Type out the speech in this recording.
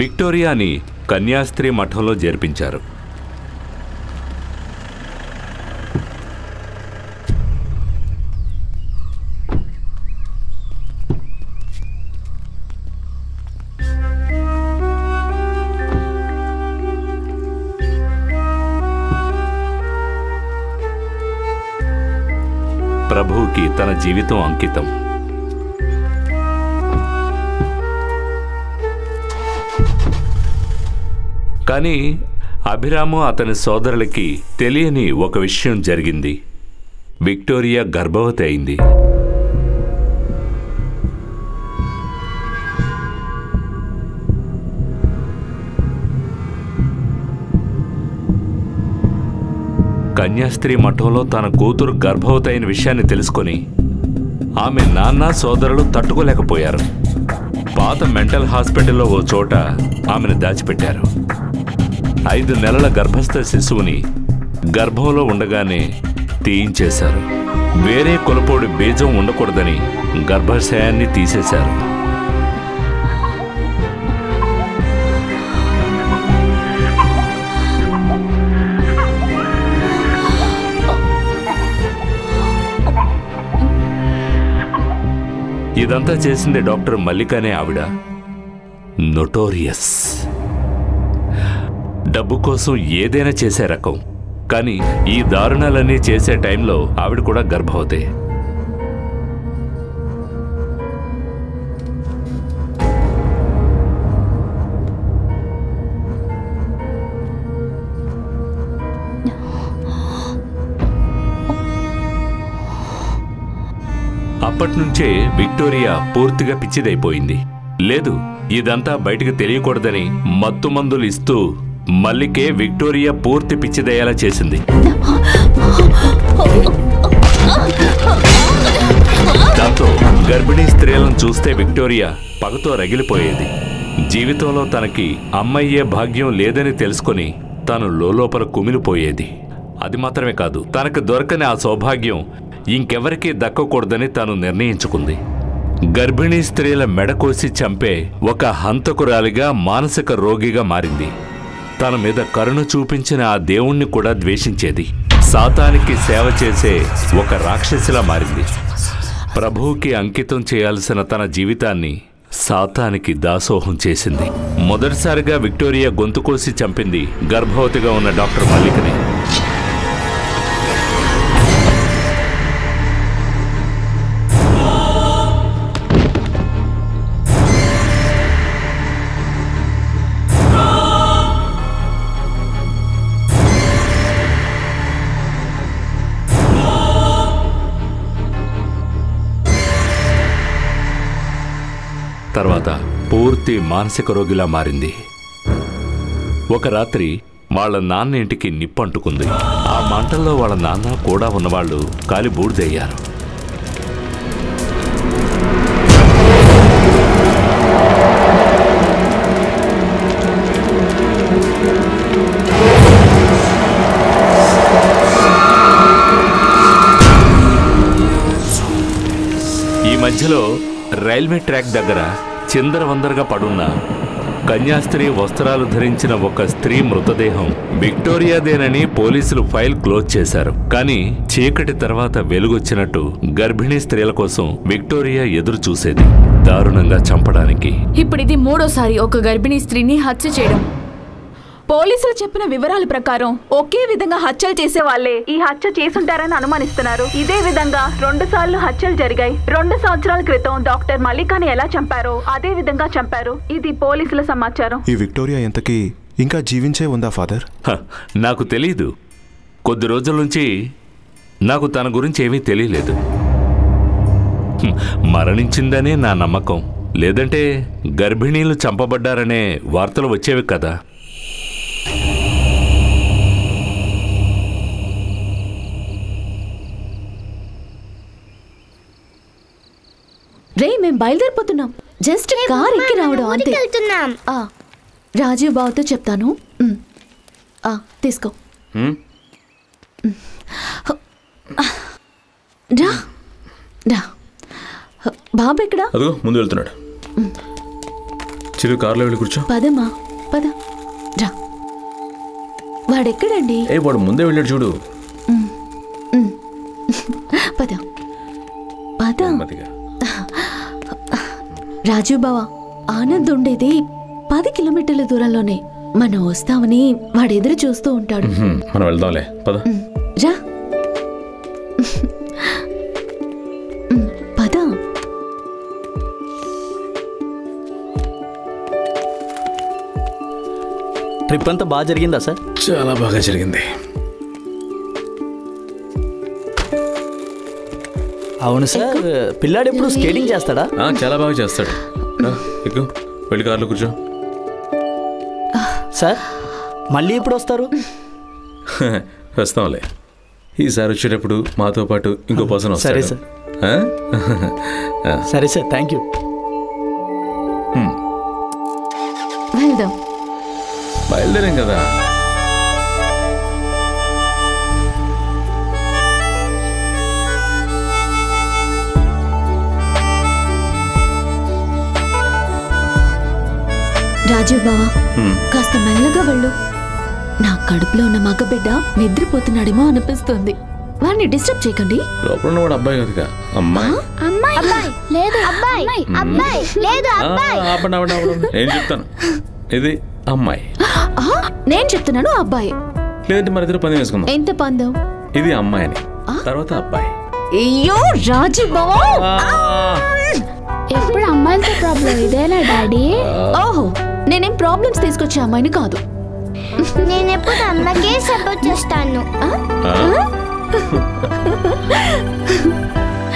విక్టోరియాని కన్యాస్త్రీ మఠంలో చేర్పించారు. ప్రభువుకి తన జీవితం అంకితం. కానీ అభిరాము అతని సోదరులకి తెలియని ఒక విషయం జరిగింది. విక్టోరియా గర్భవతి అయింది. కన్యాస్త్రీ మఠంలో తన కూతురు గర్భవతి అయిన విషయాన్ని తెలుసుకొని ఆమె నాన్న సోదరులు తట్టుకోలేకపోయారు. పాత మెంటల్ హాస్పిటల్లో ఓ చోట ఆమెను దాచిపెట్టారు. 5 నెలల గర్భస్థ శిశువుని గర్భంలో ఉండగానే తీయించేశారు. వేరే కులపోడి బీజం ఉండకూడదని గర్భాశయాన్ని తీసేశారు. ఇదంతా చేసింది డాక్టర్ మల్లిక అనే ఆవిడ. నొటోరియస్, డబ్బు కోసం ఏదైనా చేసే రకం. కానీ ఈ దారుణాలన్నీ చేసే టైంలో ఆవిడ కూడా గర్భవతి. అప్పట్నుంచే విక్టోరియా పూర్తిగా పిచ్చిదైపోయింది. లేదు, ఇదంతా బయటికి తెలియకూడదని మత్తు మందులు ఇస్తూ మల్లికే విక్టోరియా పూర్తి పిచ్చిదయ్యేలా చేసింది. దాంతో గర్భిణీ స్త్రీలను చూస్తే విక్టోరియా పగతో రగిలిపోయేది. జీవితంలో తనకి అమ్మయ్యే భాగ్యం లేదని తెలుసుకొని తాను లోపల కుమిలిపోయేది. అది మాత్రమే కాదు, తనకు దొరకని ఆ సౌభాగ్యం ఇంకెవరికీ దక్కకూడదని తాను నిర్ణయించుకుంది. గర్భిణీ స్త్రీల మెడకోసి చంపే ఒక హంతకురాలిగా, మానసిక రోగిగా మారింది. తన మీద కరుణ చూపించిన ఆ దేవుణ్ణి కూడా ద్వేషించేది. సాతానికి సేవ చేసే ఒక రాక్షసిలా మారింది. ప్రభువుకి అంకితం చేయాల్సిన తన జీవితాన్ని సాతానికి దాసోహం చేసింది. మొదటిసారిగా విక్టోరియా గొంతు కోసి చంపింది గర్భవతిగా ఉన్న డాక్టర్ మల్లికని. తర్వాత పూర్తి మానసిక రోగిలా మారింది. ఒక రాత్రి వాళ్ళ నాన్న ఇంటికి నిప్పంటుకుంది. ఆ మంటల్లో వాళ్ళ నాన్న కూడా ఉన్నవాళ్ళు కాలి బూడిదయ్యారు. ఈ మధ్యలో రైల్వే ట్రాక్ దగ్గర చిందరవందరగా పడున్న కన్యాస్త్రీ వస్త్రాలు ధరించిన ఒక స్త్రీ మృతదేహం విక్టోరియాదేనని పోలీసులు ఫైల్ క్లోజ్ చేశారు. కానీ చీకటి తర్వాత వెలుగొచ్చినట్టు గర్భిణీ స్త్రీల కోసం విక్టోరియా ఎదురు చూసేది, దారుణంగా చంపడానికి. ఇప్పుడు ఇది 3వసారి ఒక గర్భిణీ స్త్రీని హత్య చేయడం. పోలీసులు చెప్పిన వివరాల ప్రకారం ఒకే విధంగా హత్యలు చేసే వాళ్ళే ఈ హత్య చేసుంటారని అనుమానిస్తున్నారు. ఇదే విధంగా 2 సార్లు హత్యలు జరిగాయి. 2 సంవత్సరాల క్రితం డాక్టర్ మల్లికాని ఎలా చంపారో అదే విధంగా చంపారు. ఇది పోలీసుల సమాచారం. ఈ విక్టోరియా ఎంతకీ ఇంకా జీవించే ఉందా ఫాదర్? నాకు తెలీదు. కొద్ది రోజుల నుంచి నాకు తన గురించి ఏమీ తెలియలేదు. మరణించిందనే నా నమ్మకం. లేదంటే గర్భిణీలు చంపబడ్డారనే వార్తలు వచ్చేవి కదా. రే, మేం బయలుదేరిపోతున్నాం. జస్ట్ కార్ ఎక్కి రావడం అంతే. రాజీవ్ బాబుతో చెప్తాను. తీసుకో. రా రా. బాబు ఎక్కడా? అదిగో ముందు వెళ్తున్నాడు. చిరు కార్లో వెళ్ళి కూర్చో. పదమ్మా పద. రా. వాడెక్కడండి? వాడు ముందే వెళ్ళాడు చూడు. పద పద. నెమ్మదిగా. రాజు బావా, ఆనంద్ ఉండేది 10 కిలోమీటర్ల దూరంలోనే. మనం వస్తామని వాడెదురు చూస్తూ ఉంటాడు. మనం వెళ్దాంలే, పద. రా. పద. ట్రిప్ అంతా బాగా జరిగిందా సార్? చాలా బాగా జరిగింది. అవును సార్. పిల్లాడు ఎప్పుడు స్కేటింగ్ చేస్తాడా? చాలా బాగా చేస్తాడు. ఎక్కు, వెళ్ళి కార్లో కూర్చో. సార్ మళ్ళీ ఎప్పుడు వస్తారు? వస్తాంలే. ఈసారి వచ్చేటప్పుడు మాతో పాటు ఇంకో పర్సన్ వస్తాడు. సరే సార్. సరే సార్, థ్యాంక్ యూ. వెళ్దాం. బయలుదేరాం కదా. రాజీవ్ బావా, కాస్త మెల్లగా వెళ్ళు. నా కడుపులో ఉన్న మగబిడ్డ నిద్రపోతున్నాడేమో అనిపిస్తుంది. వాడిని డిస్టర్బ్ చేయకండి. లోపల ఉన్నవాడు అబ్బాయి కనుక. అమ్మాయి. నేను చెప్తాను, ఇది అమ్మాయి. నేను చెప్తున్నాను అబ్బాయి. లేదంటే మన ఇద్దరు పందెం వేసుకుందాం. ఎంత పందెం? ఇది అమ్మాయి అని, తర్వాత అబ్బాయి. అయ్యో రాజీవ్ బావా, ఎప్పుడు అమ్మాయిలతో ప్రాబ్లం ఇదేనా డాడీ? ఓహో, నేనేం ప్రాబ్లమ్స్ తీసుకొచ్చే అమ్మాయిని కాదు. నేను ఎప్పుడు అమ్మకే సపోర్ట్ చేస్తాను.